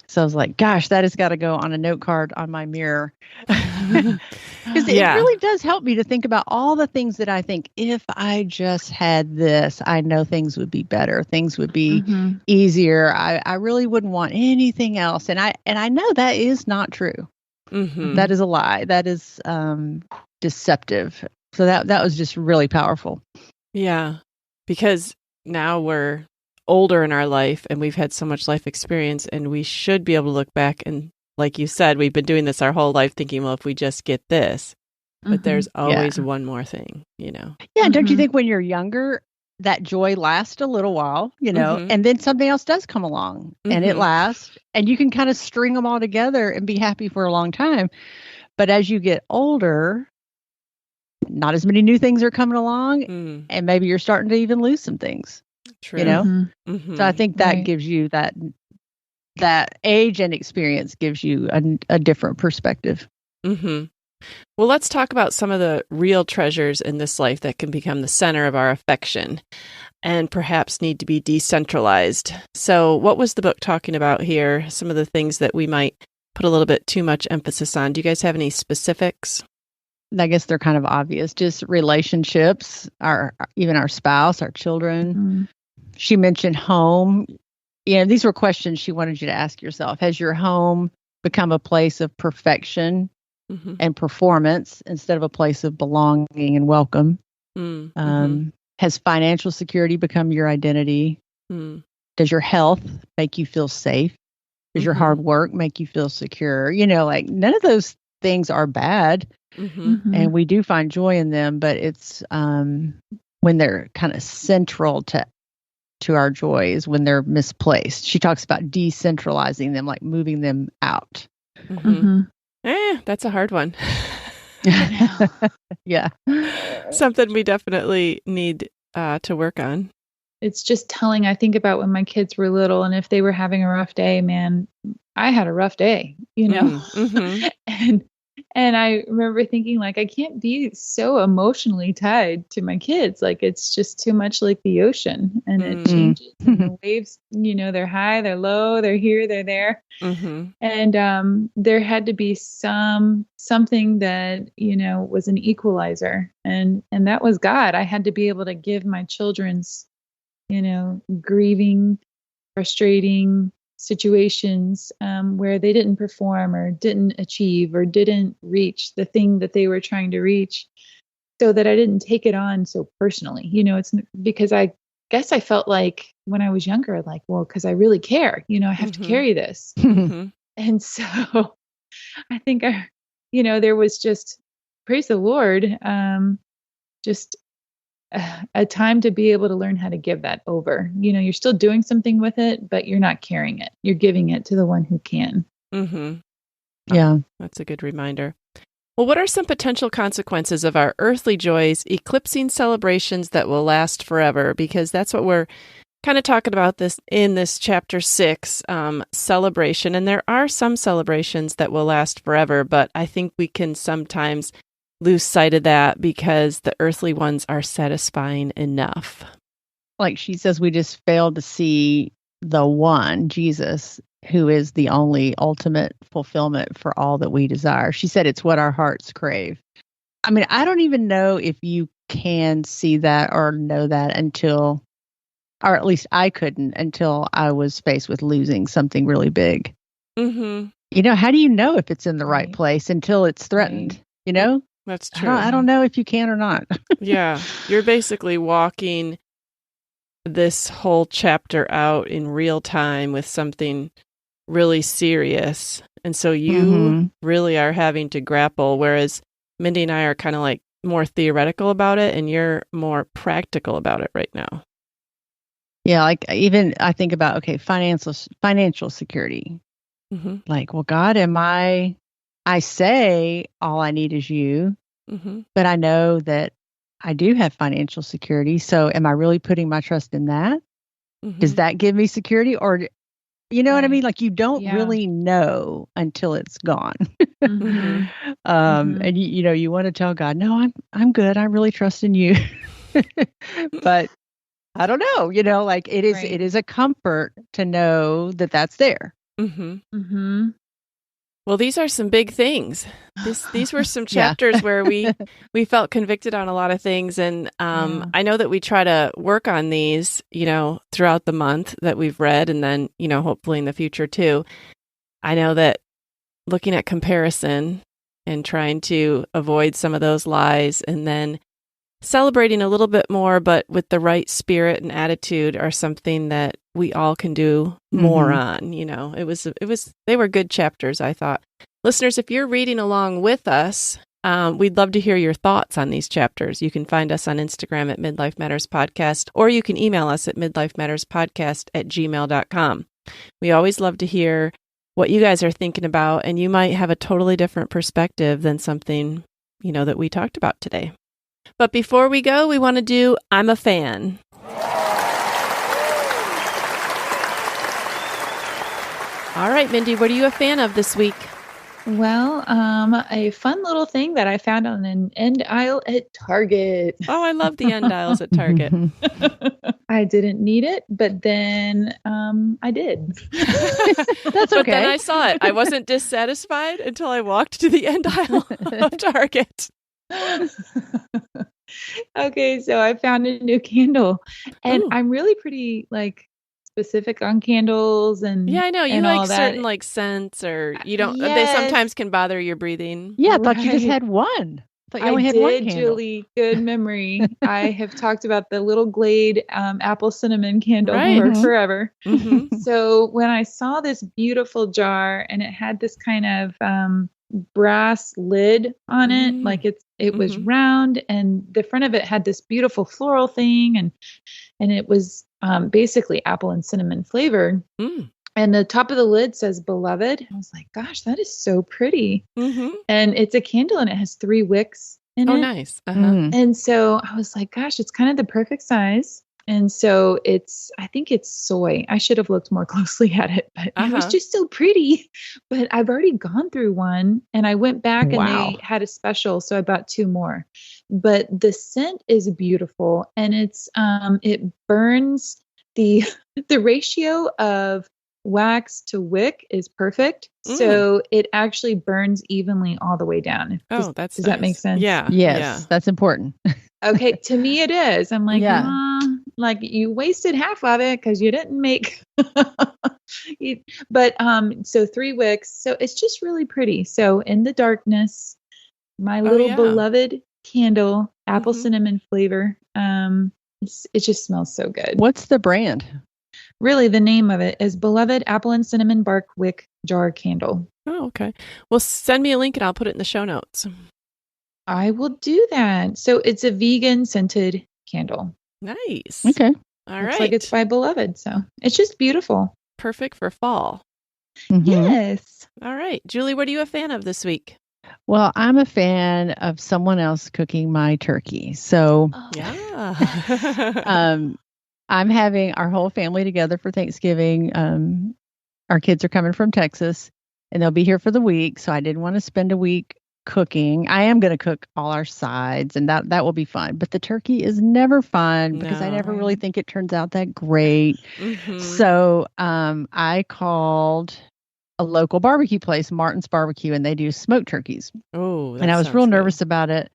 So I was like, gosh, that has got to go on a note card on my mirror. Because it really does help me to think about all the things that I think, if I just had this, I know things would be better. Things would be easier. I really wouldn't want anything else. And I know that is not true. That is a lie. That is deceptive. So that was just really powerful. Yeah, because now we're older in our life and we've had so much life experience, and we should be able to look back and, like you said, we've been doing this our whole life thinking, well, if we just get this, but there's always one more thing, Yeah. Don't you think when you're younger, that joy lasts a little while, and then something else does come along and it lasts, and you can kind of string them all together and be happy for a long time. But as you get older, not as many new things are coming along, and maybe you're starting to even lose some things. True. So I think that gives you that age and experience gives you a different perspective. Well, let's talk about some of the real treasures in this life that can become the center of our affection and perhaps need to be decentralized. So what was the book talking about here? Some of the things that we might put a little bit too much emphasis on. Do you guys have any specifics? I guess they're kind of obvious. Just relationships, even our spouse, our children. Mm-hmm. She mentioned home. These were questions she wanted you to ask yourself. Has your home become a place of perfection and performance instead of a place of belonging and welcome? Has financial security become your identity? Does your health make you feel safe? Does your hard work make you feel secure? None of those things are bad. And we do find joy in them, but it's when they're kind of central to our joy is when they're misplaced. She talks about decentralizing them, like moving them out. That's a hard one. Yeah. Something we definitely need to work on. It's just telling. I think about when my kids were little and if they were having a rough day, man, I had a rough day, and I remember thinking, like, I can't be so emotionally tied to my kids. Like, it's just too much like the ocean, and it changes. And the waves, they're high, they're low, they're here, they're there. And there had to be something that, was an equalizer. And that was God. I had to be able to give my children's, grieving, frustrating situations where they didn't perform or didn't achieve or didn't reach the thing that they were trying to reach, so that I didn't take it on so personally. It's because I guess I felt like when I was younger, like, well, because I really care, I have to carry this. And so I think, there was just, praise the Lord, just a time to be able to learn how to give that over. You're still doing something with it, but you're not carrying it. You're giving it to the one who can. Yeah. That's a good reminder. Well, what are some potential consequences of our earthly joys eclipsing celebrations that will last forever? Because that's what we're kind of talking about in this chapter 6, celebration. And there are some celebrations that will last forever, but I think we can sometimes lose sight of that because the earthly ones are satisfying enough. Like she says, we just failed to see the one, Jesus, who is the only ultimate fulfillment for all that we desire. She said it's what our hearts crave. I mean, I don't even know if you can see that or know that until, or at least I couldn't until I was faced with losing something really big. How do you know if it's in the right place until it's threatened? That's true. I don't know if you can or not. Yeah. You're basically walking this whole chapter out in real time with something really serious. And so you really are having to grapple, whereas Mindy and I are kind of like more theoretical about it, and you're more practical about it right now. Yeah. Like even I think about, financial security. Like, well, God, I say all I need is you, but I know that I do have financial security. So am I really putting my trust in that? Does that give me security? Or, what I mean? Like, you don't really know until it's gone. And you want to tell God, no, I'm good. I really trust in you. But I don't know, like it is a comfort to know that that's there. Well, these are some big things. These were some chapters where we felt convicted on a lot of things. And I know that we try to work on these, throughout the month that we've read, and then, hopefully in the future too. I know that looking at comparison and trying to avoid some of those lies, and then celebrating a little bit more, but with the right spirit and attitude, are something that we all can do more on. They were good chapters, I thought. Listeners, if you're reading along with us, we'd love to hear your thoughts on these chapters. You can find us on Instagram at Midlife Matters Podcast, or you can email us at midlifematterspodcast@gmail.com. We always love to hear what you guys are thinking about, and you might have a totally different perspective than something, that we talked about today. But before we go, we want to do I'm a Fan. All right, Mindy, what are you a fan of this week? Well, a fun little thing that I found on an end aisle at Target. Oh, I love the end aisles at Target. I didn't need it, but then I did. That's okay. But then I saw it. I wasn't dissatisfied until I walked to the end aisle of Target. Okay, so I found a new candle, and Ooh. I'm really pretty specific on candles and Yeah, I know. You and all like that. certain like scents, or you don't. They Yes. sometimes can bother your breathing. Yeah, I thought you just Right. had one. I thought you I only had did, one candle. Julie. Good memory. I have talked about the little Glade apple cinnamon candle Right. for Mhm. forever. Mhm. So when I saw this beautiful jar and it had this kind of brass lid on it, Mm. like it was Mhm. round, and the front of it had this beautiful floral thing, and it was basically apple and cinnamon flavored. Mm. And the top of the lid says "Beloved." I was like, "Gosh, that is so pretty." Mhm. And it's a candle, and it has 3 wicks in Oh, it. nice. Mm. And so I was like, gosh, it's kind of the perfect size. And so I think it's soy. I should have looked more closely at it, but it was just so pretty. But I've already gone through one, and I went back and Wow. they had a special. So I bought 2 more. But the scent is beautiful, and it burns the ratio of wax to wick is perfect. Mm. So it actually burns evenly all the way down. Oh, does that make sense? Yeah. Yes, Yeah. that's important. Okay, to me it is. I'm like, Yeah. like you wasted half of it because you didn't make. But so 3 wicks, so it's just really pretty. So in the darkness, my little yeah. beloved candle, apple Mhm. cinnamon flavor. It just smells so good. What's the brand? Really, the name of it is Beloved Apple and Cinnamon Bark Wick Jar Candle. Oh, okay. Well, send me a link and I'll put it in the show notes. I will do that. So it's a vegan scented candle. Nice. Okay. All Looks right. like it's by Beloved. So it's just beautiful. Perfect for fall. Mhm. Yes. All right. Julie, what are you a fan of this week? Well, I'm a fan of someone else cooking my turkey. So Yeah. I'm having our whole family together for Thanksgiving. Our kids are coming from Texas, and they'll be here for the week. So I didn't want to spend a week cooking. I am going to cook all our sides, and that will be fun. But the turkey is never fun because I No. never really think it turns out that great. Mhm. So I called a local barbecue place, Martin's Barbecue, and they do smoked turkeys. Oh, that And I was sounds real good. nervous about it.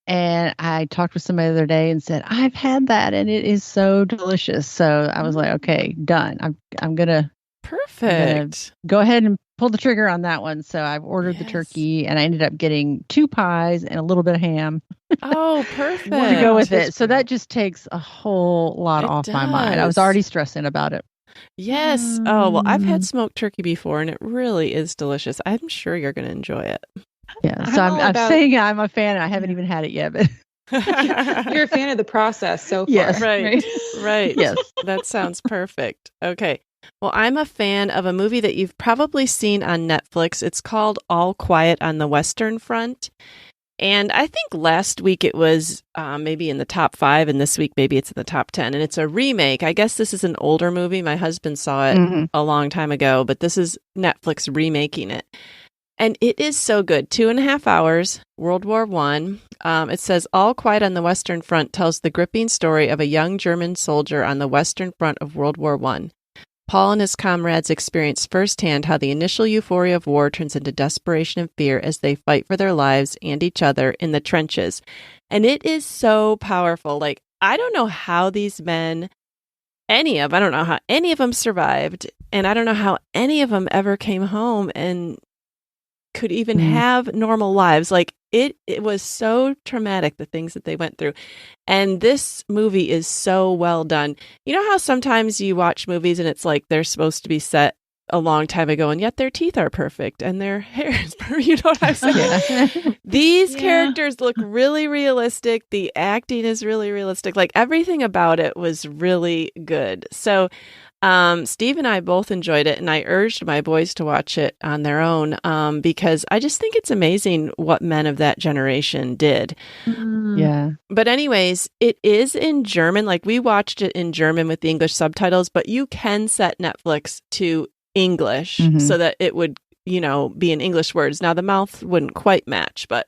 And I talked with somebody the other day and said, I've had that and it is so delicious. So I was like, okay, done. I'm gonna Perfect. go ahead and pull the trigger on that one. So I've ordered the Yes. turkey, and I ended up getting 2 pies and a little bit of ham Oh, perfect. to go with That's it. So that just takes a whole lot It off my mind. I was does. already stressing about it. Yes. Oh, well, I've had smoked turkey before, and it really is delicious. I'm sure you're going to enjoy it. Yeah. So I'm all I'm about- saying I'm a fan. I haven't even had it yet, but You're a fan of the process so far. Yes. Right. Right. yes. That sounds perfect. Okay. Well, I'm a fan of a movie that you've probably seen on Netflix. It's called All Quiet on the Western Front. And I think last week it was maybe in the top 5, and this week maybe it's in the top 10. And it's a remake. I guess this is an older movie. My husband saw it Mhm. a long time ago, but this is Netflix remaking it. And it is so good. 2.5 hours, World War I. It says, All Quiet on the Western Front tells the gripping story of a young German soldier on the Western Front of World War I. Paul and his comrades experience firsthand how the initial euphoria of war turns into desperation and fear as they fight for their lives and each other in the trenches. And it is so powerful. Like, I don't know how these men, I don't know how any of them survived. And I don't know how any of them ever came home and could even have normal lives. Like, it was so traumatic, the things that they went through. And this movie is so well done. You know how sometimes you watch movies and it's like they're supposed to be set a long time ago, and yet their teeth are perfect and their hair is perfect. You know what I'm saying? Yeah. These Yeah. characters look really realistic. The acting is really realistic. Like, everything about it was really good. So Steve and I both enjoyed it, and I urged my boys to watch it on their own because I just think it's amazing what men of that generation did. Yeah. But anyways, it is in German. Like, we watched it in German with the English subtitles, but you can set Netflix to English Mhm. so that it would be in English words. Now, the mouth wouldn't quite match, but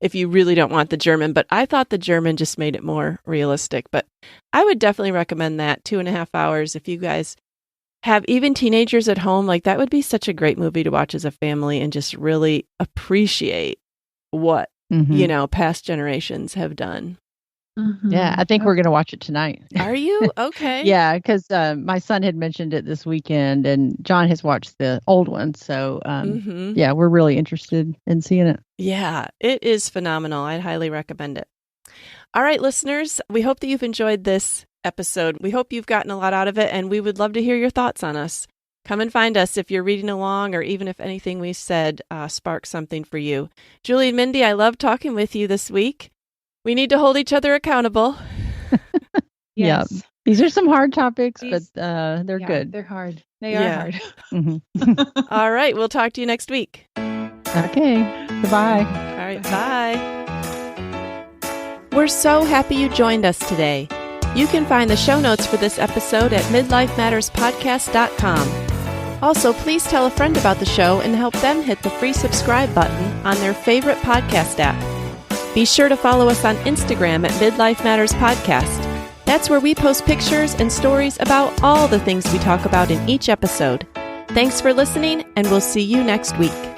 if you really don't want the German. But I thought the German just made it more realistic. But I would definitely recommend that, 2.5 hours. If you guys have even teenagers at home, like that would be such a great movie to watch as a family and just really appreciate what, past generations have done. Mm-hmm. Yeah, I think we're going to watch it tonight. Are you? Okay. Yeah, because my son had mentioned it this weekend, and John has watched the old one. So, yeah, we're really interested in seeing it. Yeah, it is phenomenal. I'd highly recommend it. All right, listeners, we hope that you've enjoyed this episode. We hope you've gotten a lot out of it, and we would love to hear your thoughts on us. Come and find us if you're reading along, or even if anything we said sparks something for you. Julie and Mindy, I love talking with you this week. We need to hold each other accountable. Yes. Yeah. These are some hard topics, but they're good. They're hard. They are hard. Mm-hmm. All right. We'll talk to you next week. Okay. Goodbye. All right. Bye. We're so happy you joined us today. You can find the show notes for this episode at midlifematterspodcast.com. Also, please tell a friend about the show and help them hit the free subscribe button on their favorite podcast app. Be sure to follow us on Instagram at Midlife Matters Podcast. That's where we post pictures and stories about all the things we talk about in each episode. Thanks for listening, and we'll see you next week.